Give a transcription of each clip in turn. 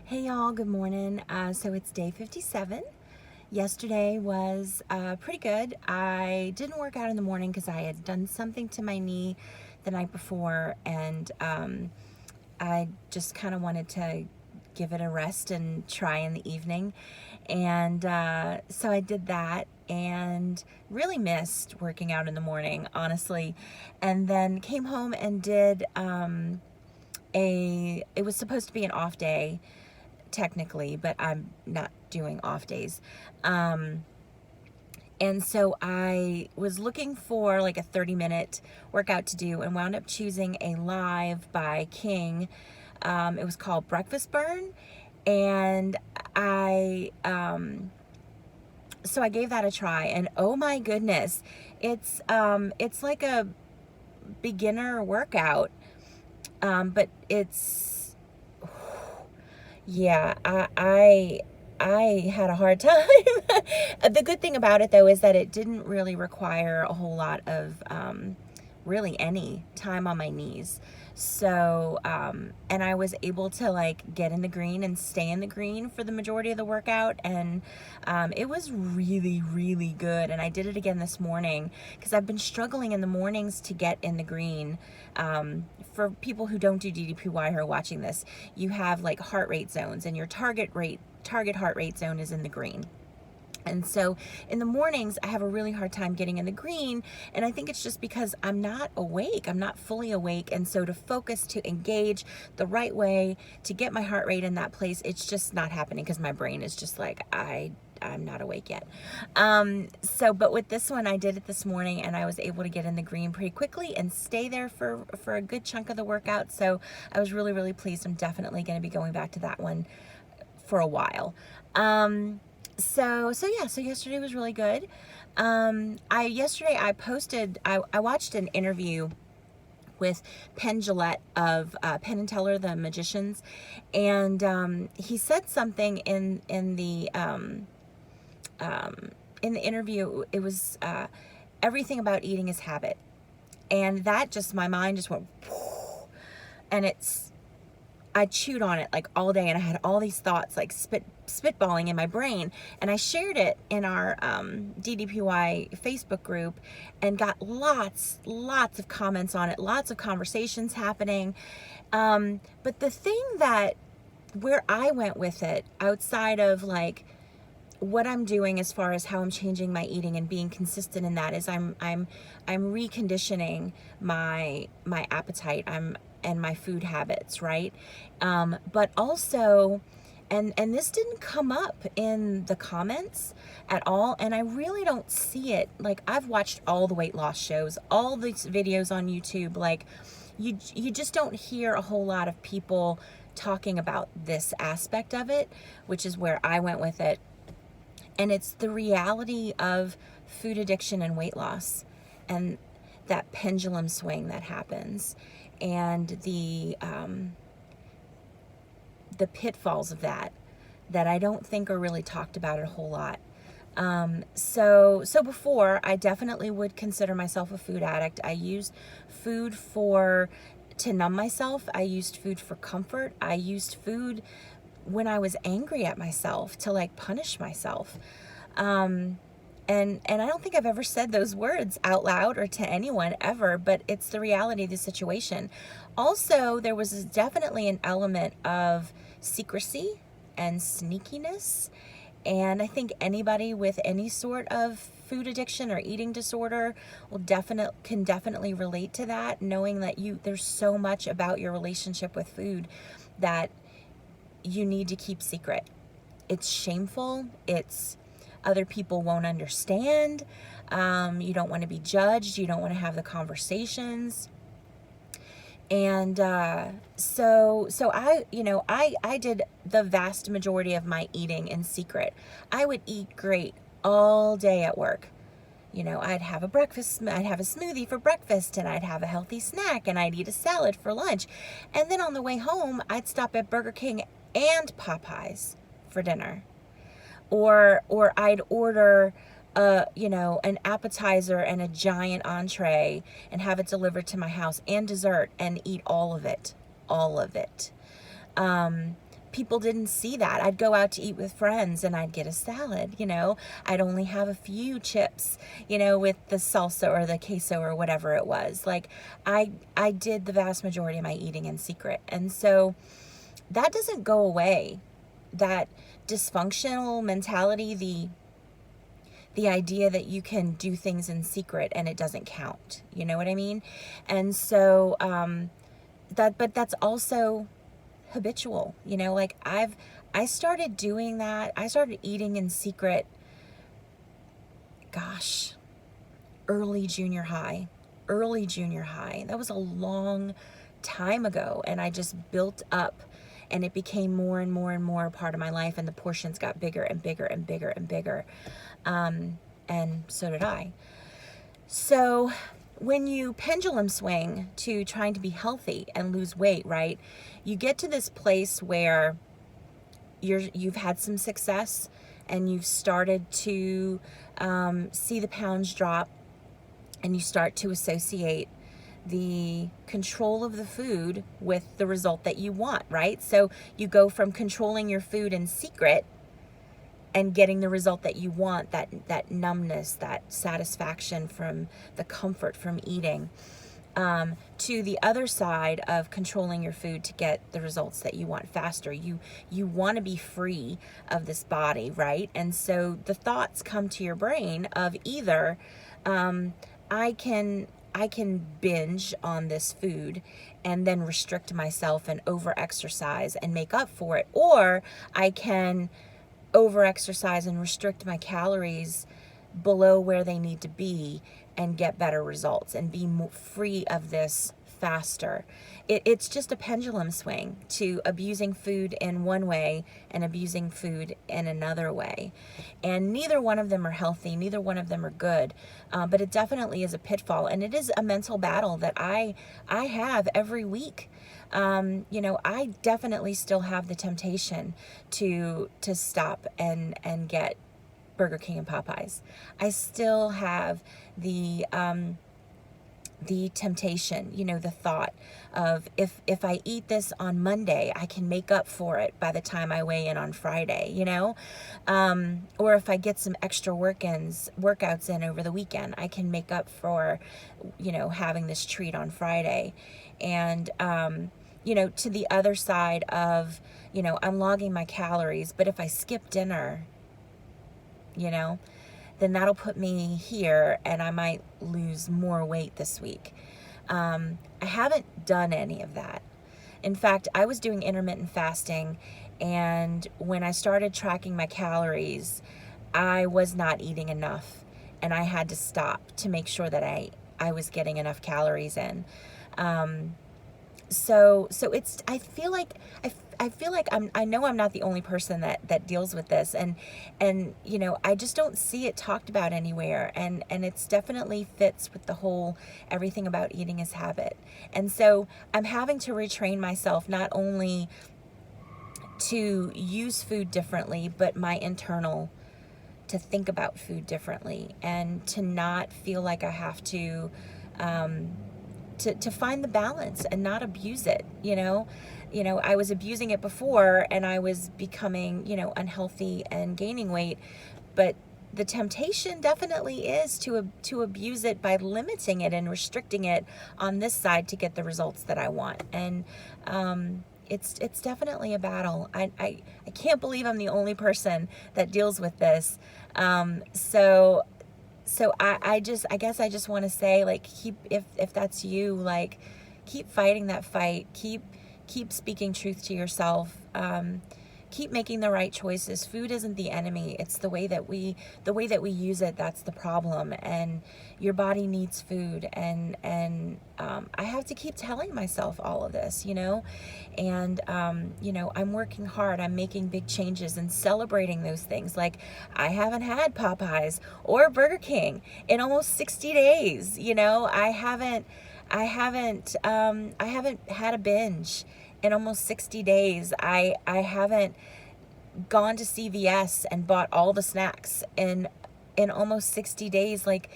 Hey y'all, good morning. So it's day 57. Yesterday was pretty good. I didn't work out in the morning because I had done something to my knee the night before, and I just kind of wanted to give it a rest and try in the evening. And so I did that and really missed working out in the morning, honestly. And then came home and did it was supposed to be an off day technically, but I'm not doing off days. And so I was looking for like a 30-minute workout to do and wound up choosing a live by King. It was called Breakfast Burn. And so I gave that a try, and oh my goodness, it's like a beginner workout, but it's, yeah, I had a hard time. The good thing about it though is that it didn't really require a whole lot of really any time on my knees. So and I was able to like get in the green and stay in the green for the majority of the workout, and it was really good. And I did it again this morning because I've been struggling in the mornings to get in the green. For people who don't do DDPY who are watching this, you have like heart rate zones, and your target heart rate zone is in the green. And so in the mornings, I have a really hard time getting in the green. And I think it's just because I'm not awake. I'm not fully awake. And so to focus, to engage the right way, to get my heart rate in that place, it's just not happening because my brain is just like, I'm not awake yet. But with this one, I did it this morning and I was able to get in the green pretty quickly and stay there for a good chunk of the workout. So I was really pleased. I'm definitely going to be going back to that one for a while. So yesterday was really good. Yesterday I watched an interview with Penn Jillette of Penn and Teller, the magicians, and he said something in the interview. It was everything about eating is habit, and that just, my mind just went, and I chewed on it like all day, and I had all these thoughts like spitballing in my brain, and I shared it in our DDPY Facebook group and got lots of comments on it, lots of conversations happening. But the thing that, where I went with it, outside of like what I'm doing as far as how I'm changing my eating and being consistent in that, is I'm reconditioning my appetite. And my food habits, right? But also, and this didn't come up in the comments at all, and I really don't see it. Like, I've watched all the weight loss shows, all these videos on YouTube. Like, you just don't hear a whole lot of people talking about this aspect of it, which is where I went with it. And it's the reality of food addiction and weight loss, and that pendulum swing that happens, and the pitfalls of that I don't think are really talked about a whole lot. So before, I definitely would consider myself a food addict. I used food to numb myself. I used food for comfort. I used food when I was angry at myself to like punish myself. And I don't think I've ever said those words out loud or to anyone ever, but it's the reality of the situation. Also, there was definitely an element of secrecy and sneakiness. And I think anybody with any sort of food addiction or eating disorder can definitely relate to that, knowing that there's so much about your relationship with food that you need to keep secret. It's shameful. Other people won't understand. You don't want to be judged. You don't want to have the conversations. And so I did the vast majority of my eating in secret. I would eat great all day at work. I'd have a smoothie for breakfast, and I'd have a healthy snack, and I'd eat a salad for lunch. And then on the way home, I'd stop at Burger King and Popeyes for dinner. Or I'd order an appetizer and a giant entree and have it delivered to my house, and dessert, and eat all of it. people didn't see that. I'd go out to eat with friends and I'd get a salad, I'd only have a few chips, with the salsa or the queso or whatever it was. Like I did the vast majority of my eating in secret. And so that doesn't go away. That dysfunctional mentality, the idea that you can do things in secret and it doesn't count. You know what I mean? And so but that's also habitual. Like I started doing that. I started eating in secret, gosh, early junior high. That was a long time ago, and I just built up, and it became more and more and more a part of my life, and the portions got bigger and bigger and bigger and bigger. And so did I. So when you pendulum swing to trying to be healthy and lose weight, right, you get to this place where you've had some success and you've started to see the pounds drop, and you start to associate the control of the food with the result that you want, right? So you go from controlling your food in secret and getting the result that you want, that numbness, that satisfaction from the comfort from eating, to the other side of controlling your food to get the results that you want faster. You want to be free of this body, right? And so the thoughts come to your brain of either I can binge on this food and then restrict myself and over-exercise and make up for it, or I can over-exercise and restrict my calories below where they need to be and get better results and be free of this faster. It's just a pendulum swing to abusing food in one way and abusing food in another way. And neither one of them are healthy. Neither one of them are good. But it definitely is a pitfall. And it is a mental battle that I have every week. I definitely still have the temptation to stop and get Burger King and Popeyes. I still have the temptation, the thought of if I eat this on Monday, I can make up for it by the time I weigh in on Friday, or if I get some extra workouts in over the weekend, I can make up for, having this treat on Friday. And, to the other side of, I'm logging my calories, but if I skip dinner, then that'll put me here and I might lose more weight this week. I haven't done any of that. In fact, I was doing intermittent fasting, and when I started tracking my calories, I was not eating enough, and I had to stop to make sure that I was getting enough calories in. So it's, I feel like I know I'm not the only person that deals with this, and I just don't see it talked about anywhere, and it's definitely fits with the whole everything about eating is habit. And so I'm having to retrain myself not only to use food differently, but my internal to think about food differently, and to not feel like I have to find the balance and not abuse it. I was abusing it before, and I was becoming, unhealthy and gaining weight. But the temptation definitely is to abuse it by limiting it and restricting it on this side to get the results that I want. And it's definitely a battle. I can't believe I'm the only person that deals with this. So I guess I just want to say, like, if that's you, like, keep fighting that fight. Keep speaking truth to yourself. Keep making the right choices. Food isn't the enemy. It's the way that we use it. That's the problem. And your body needs food. And I have to keep telling myself all of this, and, I'm working hard. I'm making big changes and celebrating those things. Like, I haven't had Popeyes or Burger King in almost 60 days. I haven't had a binge in almost 60 days. I haven't gone to CVS and bought all the snacks in almost 60 days. Like,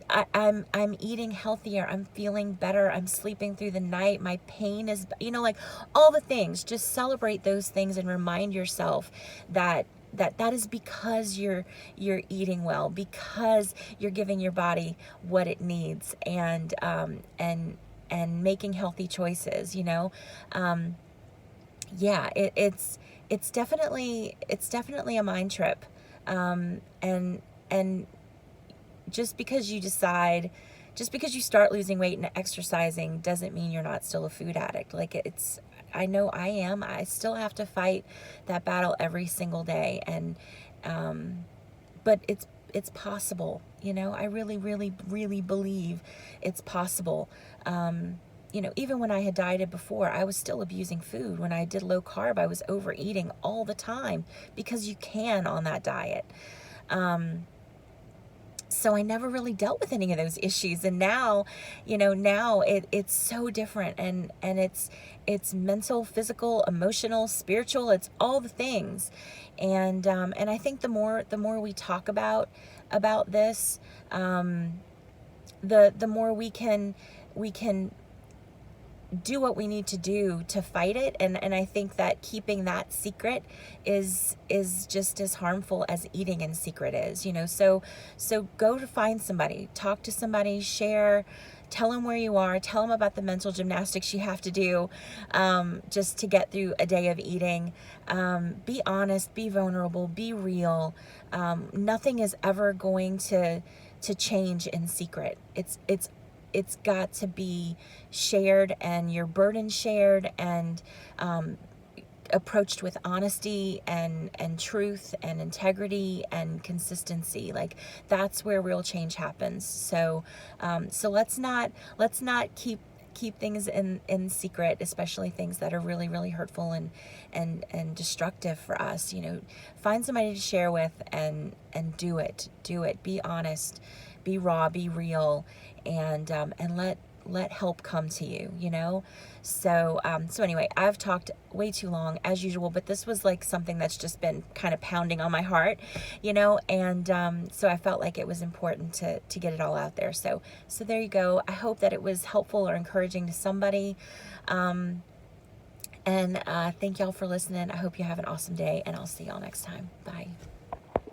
I'm eating healthier. I'm feeling better. I'm sleeping through the night. My pain is, like all the things. Just celebrate those things and remind yourself that that is because you're eating well, because you're giving your body what it needs, and making healthy choices. Yeah, it's definitely a mind trip, and just because just because you start losing weight and exercising doesn't mean you're not still a food addict. I know I am. I still have to fight that battle every single day, but it's possible. I really, really, really believe it's possible. Even when I had dieted before, I was still abusing food. When I did low carb, I was overeating all the time because you can on that diet. So I never really dealt with any of those issues. And now, it's so different, and it's mental, physical, emotional, spiritual. It's all the things. And I think the more we talk about this, the more we can do what we need to do to fight it. And I think that keeping that secret is just as harmful as eating in secret is. So go to find somebody, talk to somebody, share, tell them where you are, tell them about the mental gymnastics you have to do, just to get through a day of eating. Be honest, be vulnerable, be real. Nothing is ever going to change in secret. It's got to be shared, and your burden shared, and approached with honesty and truth and integrity and consistency. Like, that's where real change happens. So let's not keep things in secret, especially things that are really, really hurtful and destructive for us. Find somebody to share with, and do it. Be honest, be raw, be real, and let help come to you. So anyway, I've talked way too long as usual, but this was like something that's just been kind of pounding on my heart, and so I felt like it was important to get it all out there. So there you go. I hope that it was helpful or encouraging to somebody, and thank y'all for listening. I hope you have an awesome day, and I'll see y'all next time. Bye.